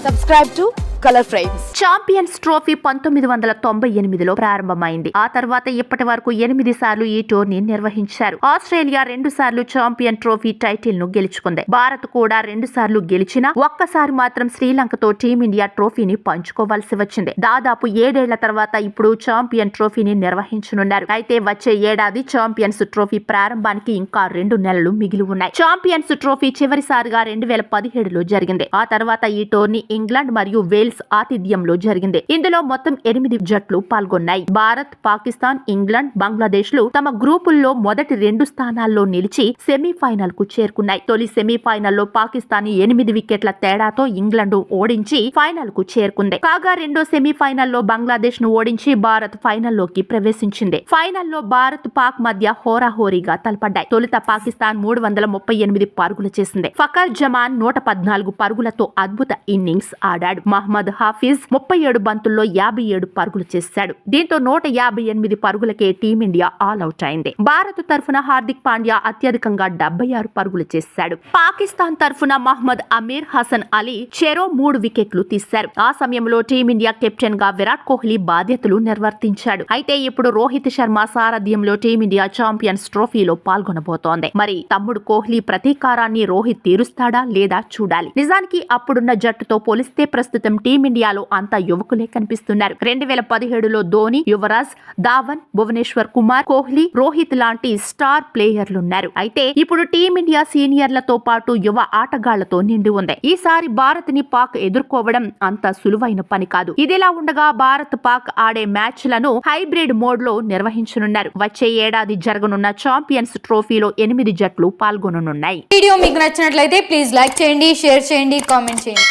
Subscribe to Color Frames. Champions trophy 1998లో ప్రారంభమైంది. ఆ తర్వాత ఇప్పటి వరకు 8 సార్లు ఈ టోర్నీ నిర్వహించారు. ఆస్ట్రేలియా 2 సార్లు ఛాంపియన్ ట్రోఫీ టైటిల్ ను గెలుచుకుంది. భారత్ కూడా 2 సార్లు గెలిచినా ఒక్కసారి మాత్రం శ్రీలంకతో టీమిండియా ట్రోఫీని పంచుకోవాల్సి వచ్చింది. దాదాపు 7 ఏళ్ల తర్వాత ఇప్పుడు ఛాంపియన్ ట్రోఫీని నిర్వహించనున్నారు. అయితే వచ్చే ఏడాది ఛాంపియన్స్ ట్రోఫీ ప్రారంభానికి ఇంకా 2 నెలలు మిగిలి ఉన్నాయి. ఛాంపియన్స్ ట్రోఫీ చివరిసారిగా 2017లో జరిగింది. ఆ తర్వాత ఈ టోర్నీ ఇంగ్లాండ్ మరియు వేల్స్ ఆతిథ్యంలో జరిగింది. ఇందులో మొత్తం 8 జట్లు పాల్గొన్నాయి. భారత్, పాకిస్తాన్, ఇంగ్లాండ్, బంగ్లాదేశ్ లు తమ గ్రూపుల్లో మొదటి 2 స్థానాల్లో నిలిచి సెమీఫైనల్ కు చేరుకున్నాయి. తొలి సెమీఫైనల్లో పాకిస్తాన్ 8 వికెట్ల తేడాతో ఇంగ్లాండ్ ఓడించి ఫైనల్ కు చేరుకుంది. కాగా రెండో సెమీఫైనల్లో బంగ్లాదేశ్ ను ఓడించి భారత్ ఫైనల్లోకి ప్రవేశించింది. ఫైనల్లో భారత్, పాక్ మధ్య హోరాహోరీగా తలపడ్డాయి. తొలుత పాకిస్తాన్ 338 పరుగులు చేసింది. ఫకర్ జమాన్ 114 పరుగులతో అద్భుత ఇన్నింగ్స్ ఆడాడు. మహ్మద్ హాఫీజ్ 37 బంతుల్లో 57 పరుగులు చేశాడు. దీంతో 158 పరుగులకే టీమిండియా ఆల్అౌట్ అయింది. భారత్ తరఫున హార్దిక్ పాండ్యా అత్యధికంగా 76 పరుగులు చేశాడు. పాకిస్తాన్ తరఫున మహ్మద్ అమీర్, హసన్ అలీ చెరో 3 వికెట్లు తీశారు. ఆ సమయంలో టీమిండియా కెప్టెన్ గా విరాట్ కోహ్లీ బాధ్యతలు నిర్వర్తించాడు. అయితే ఇప్పుడు రోహిత్ శర్మ సారథ్యంలో టీమిండియా ఛాంపియన్స్ ట్రోఫీలో పాల్గొనబోతోంది. మరి తమ్ముడు కోహ్లీ ప్రతీకారాన్ని రోహిత్ తీరుస్తాడా లేదా చూడాలి. నిజానికి అప్పుడున్న జట్టుతో పోలిస్తే ప్రస్తుతం టీమిండియాలో అంతా యువకులే కనిపిస్తున్నారు. 2017లో ధోని, యువరాజ్, ధావన్, భువనేశ్వర్ కుమార్, కోహ్లీ, రోహిత్ లాంటి స్టార్ ప్లేయర్లున్నారు. అయితే ఇప్పుడు టీమిండియా సీనియర్లతో పాటు యువ ఆటగాళ్లతో నిండి ఉంది. ఈసారి భారత్ ని పాక్ ఎదుర్కోవడం అంత సులువైన పని కాదు. ఇదిలా ఉండగా భారత్ పాక్ ఆడే మ్యాచ్లను హైబ్రిడ్ మోడ్ లో నిర్వహించనున్నారు. వచ్చే ఏడాది జరగనున్న ఛాంపియన్స్ ట్రోఫీలో 8 జట్లు పాల్గొననున్నాయి. వీడియో మీకు నచ్చినట్లయితే ప్లీజ్ లైక్ చేయండి, షేర్ చేయండి, కామెంట్ చేయండి.